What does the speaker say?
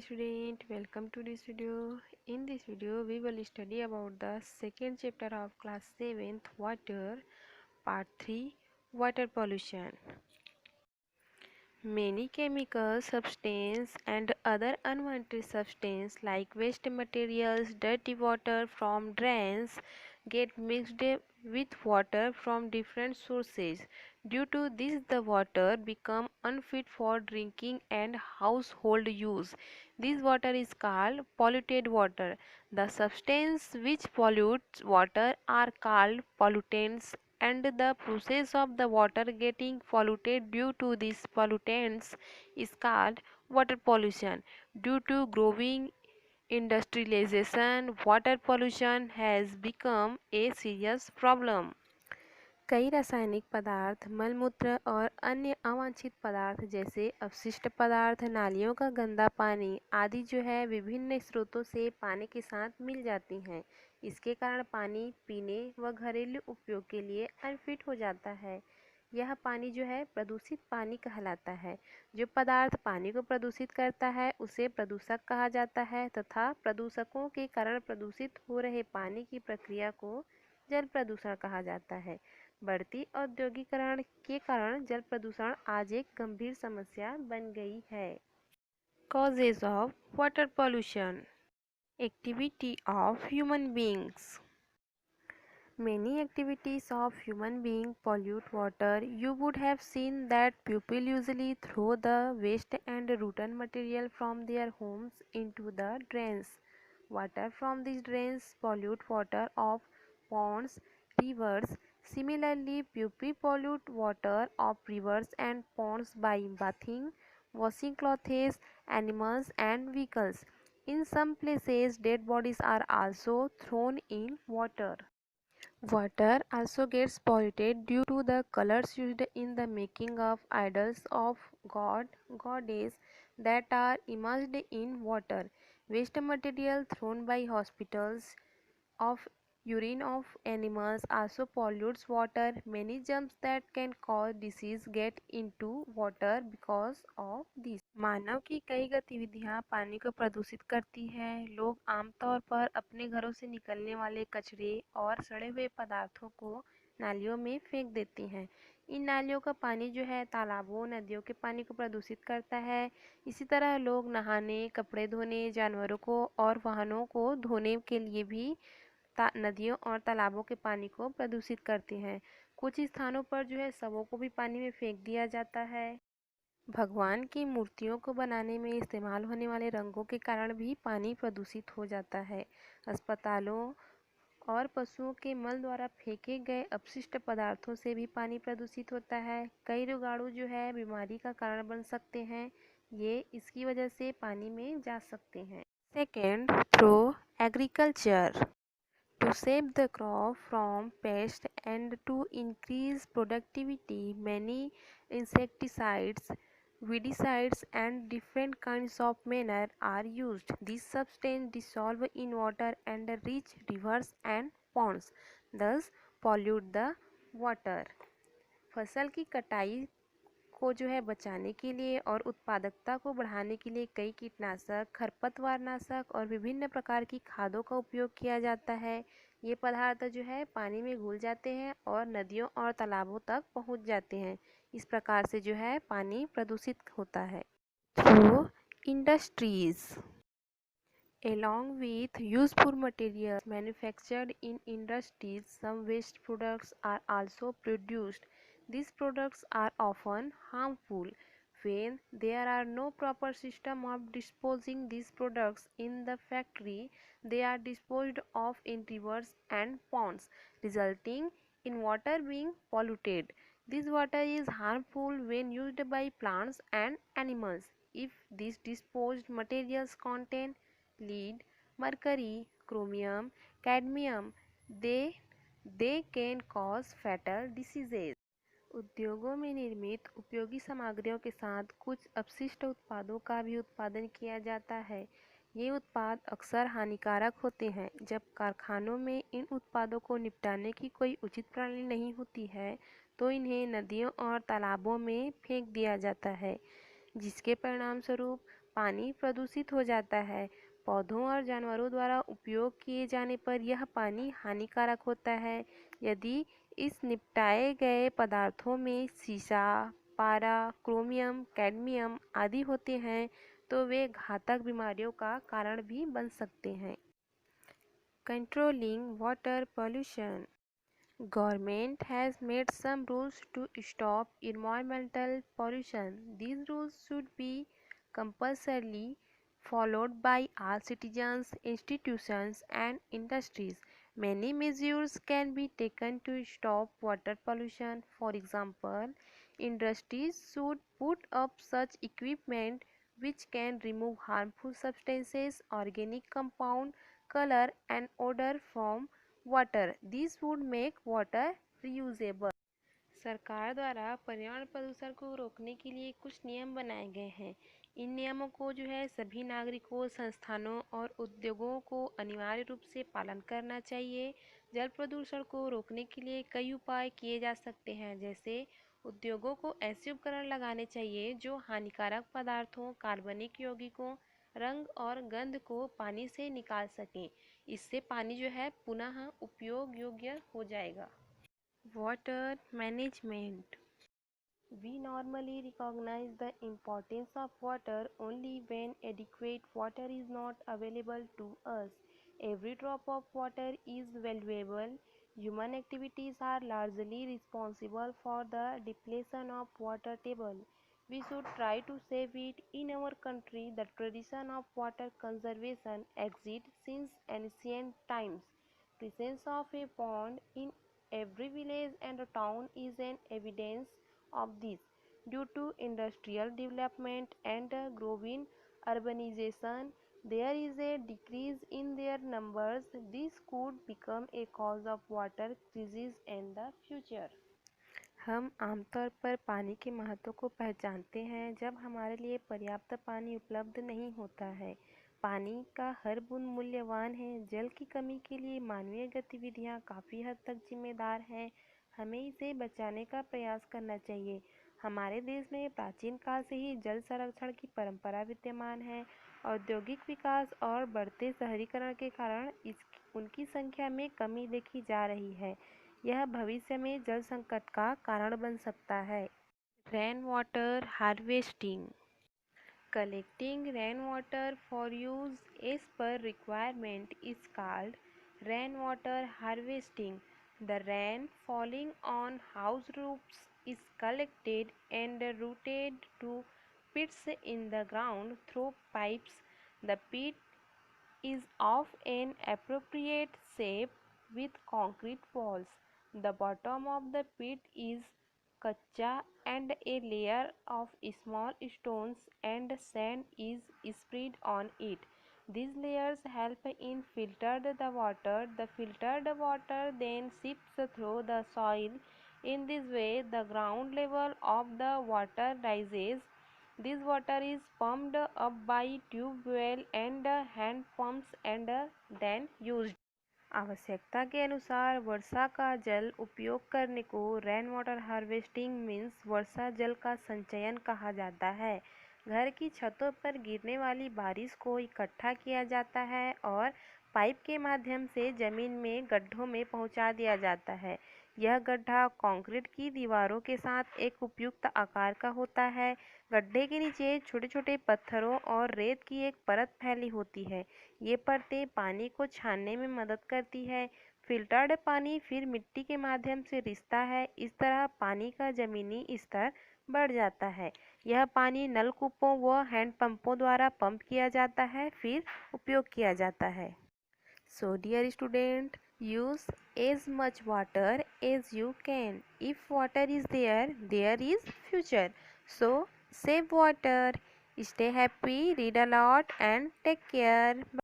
student, welcome to this video. In this video we will study about the second chapter of class 7th water, part 3, water pollution. Many chemical substances and other unwanted substances like waste materials, dirty water from drains get mixed with water from different sources. Due to this, the water become unfit for drinking and household use. This water is called polluted water. The substances which pollute water are called pollutants, and the process of the water getting polluted due to these pollutants is called water pollution. Due to growing industrialization, water pollution has become a serious problem. कई रासायनिक पदार्थ, मलमूत्र और अन्य अवांछित पदार्थ जैसे अपशिष्ट पदार्थ, नालियों का गंदा पानी आदि जो है विभिन्न स्रोतों से पानी के साथ मिल जाती हैं। इसके कारण पानी पीने व घरेलू उपयोग के लिए अनफिट हो जाता है। यह पानी जो है प्रदूषित पानी कहलाता है। जो पदार्थ पानी को प्रदूषित करता है उसे प्रदूषक कहा जाता है तथा प्रदूषकों के कारण प्रदूषित हो रहे पानी की प्रक्रिया को जल प्रदूषण कहा जाता है। बढ़ती औद्योगिकरण के कारण जल प्रदूषण आज एक गंभीर समस्या बन गई है। Causes of water pollution. Activity of human beings. Many activities of human beings pollute water. You would have seen that people usually throw the waste and rotten material from their homes into the drains. Water from these drains pollute water of ponds, rivers. Similarly, people pollute water of rivers and ponds by bathing, washing clothes, animals and vehicles. In some places, dead bodies are also thrown in water. Water also gets polluted due to the colors used in the making of idols of god, goddess that are immersed in water. Waste material thrown by hospitals of urine of animals also pollutes water. Many germs that can cause disease get into water because of this. मानव की कई गतिविधियां पानी को प्रदूषित करती हैं। लोग आमतौर पर अपने घरों से निकलने वाले कचरे और सड़े हुए पदार्थों को नालियों में फेंक देती हैं। इन नालियों का पानी जो है तालाबों, नदियों के पानी को प्रदूषित करता है। इसी तरह लोग नहाने, कपड़े धोने, जानवरों को और वाहनों को धोने के लिए भी नदियों और तालाबों के पानी को प्रदूषित करते हैं। कुछ स्थानों पर जो है शवों को भी पानी में फेंक दिया जाता है। भगवान की मूर्तियों को बनाने में इस्तेमाल होने वाले रंगों के कारण भी पानी प्रदूषित हो जाता है। अस्पतालों और पशुओं के मल द्वारा फेंके गए अपशिष्ट पदार्थों से भी पानी प्रदूषित होता है। कई रोगाणु जो है बीमारी का कारण बन सकते हैं। ये इसकी वजह से पानी में जा सकते हैं। Second, through agriculture. To save the crop from pests and to increase productivity, many insecticides, weedicides and different kinds of manure are used. These substances dissolve in water and reach rivers and ponds, thus pollute the water. फसल की कटाई को जो है बचाने के लिए और उत्पादकता को बढ़ाने के लिए कई कीटनाशक, खरपतवारनाशक और विभिन्न प्रकार की खादों का उपयोग किया जाता है। ये पदार्थ जो है पानी में घुल जाते हैं और नदियों और तालाबों तक पहुंच जाते हैं। इस प्रकार से जो है पानी प्रदूषित होता है। Through industries. Along with useful materials manufactured in industries, some waste products are also produced. These products are often harmful. When there are no proper system of disposing these products in the factory, they are disposed of in rivers and ponds, resulting in water being polluted. This water is harmful when used by plants and animals. If these disposed materials contain lead, mercury, chromium, cadmium, they can cause fatal diseases. उद्योगों में निर्मित उपयोगी सामग्रियों के साथ कुछ अपशिष्ट उत्पादों का भी उत्पादन किया जाता है। ये उत्पाद अक्सर हानिकारक होते हैं। जब कारखानों में इन उत्पादों को निपटाने की कोई उचित प्रणाली नहीं होती है तो इन्हें नदियों और तालाबों में फेंक दिया जाता है, जिसके परिणाम स्वरूप पानी प्रदूषित हो जाता है। पौधों और जानवरों द्वारा उपयोग किए जाने पर यह पानी हानिकारक होता है। यदि इस निपटाए गए पदार्थों में सीसा, पारा, क्रोमियम, कैडमियम आदि होते हैं तो वे घातक बीमारियों का कारण भी बन सकते हैं। Controlling water pollution. Government has made some rules to stop environmental pollution. These rules should be compulsorily followed by all citizens, institutions, and industries. Many measures can be taken to stop water pollution. For example, industries should put up such equipment which can remove harmful substances, organic compound, color, and odor from water this would make water reusable. सरकार द्वारा पर्यावरण प्रदूषण को रोकने के लिए कुछ नियम बनाए गए हैं। इन नियमों को जो है सभी नागरिकों, संस्थानों और उद्योगों को अनिवार्य रूप से पालन करना चाहिए। जल प्रदूषण को रोकने के लिए कई उपाय किए जा सकते हैं, जैसे उद्योगों को ऐसे उपकरण लगाने चाहिए जो हानिकारक पदार्थों, कार्बनिक यौगिकों, रंग और गंध को पानी से निकाल सकें। इससे पानी जो है पुनः उपयोग योग्य हो जाएगा। Water management. We normally recognize the importance of water only when adequate water is not available to us. Every drop of water is valuable. Human activities are largely responsible for the depletion of water table. We should try to save it. In our country, the tradition of water conservation exists since ancient times. Presence of a pond in every village and town is an evidence of this. Due to industrial development and growing urbanization, there is a decrease in their numbers. This could become a cause of water crisis in the future. हम आमतौर पर पानी के महत्व को पहचानते हैं जब हमारे लिए पर्याप्त पानी उपलब्ध नहीं होता है। पानी का हर बूंद मूल्यवान है। जल की कमी के लिए मानवीय गतिविधियां काफ़ी हद तक जिम्मेदार हैं। हमें इसे बचाने का प्रयास करना चाहिए। हमारे देश में प्राचीन काल से ही जल संरक्षण की परंपरा विद्यमान है। औद्योगिक विकास और बढ़ते शहरीकरण के कारण उनकी संख्या में कमी देखी जा रही है। यह भविष्य में जल संकट का कारण बन सकता है। Rain water harvesting. Collecting rainwater for use as per requirement is called rainwater harvesting. The rain falling on house roofs is collected and routed to pits in the ground through pipes. The pit is of an appropriate shape with concrete walls. The bottom of the pit is kacha and a layer of small stones and sand is spread on it. These layers help in filtered the water. The filtered water then seeps through the soil. In this way, the ground level of the water rises. This water is pumped up by tube well and hand pumps and then used. आवश्यकता के अनुसार वर्षा का जल उपयोग करने को rain water harvesting means वर्षा जल का संचयन कहा जाता है। घर की छतों पर गिरने वाली बारिश को इकट्ठा किया जाता है और पाइप के माध्यम से जमीन में गड्ढों में पहुंचा दिया जाता है। यह गड्ढा कंक्रीट की दीवारों के साथ एक उपयुक्त आकार का होता है। गड्ढे के नीचे छोटे छोटे पत्थरों और रेत की एक परत फैली होती है। ये परतें पानी को छानने में मदद करती है। फिल्टर्ड पानी फिर मिट्टी के माध्यम से रिसता है। इस तरह पानी का जमीनी स्तर बढ़ जाता है। यह पानी नलकूपों व हैंडपंपों द्वारा पंप किया जाता है, फिर उपयोग किया जाता है। So dear student, use as much water as you can. If water is there, there is future. So save water. Stay happy, read a lot and take care.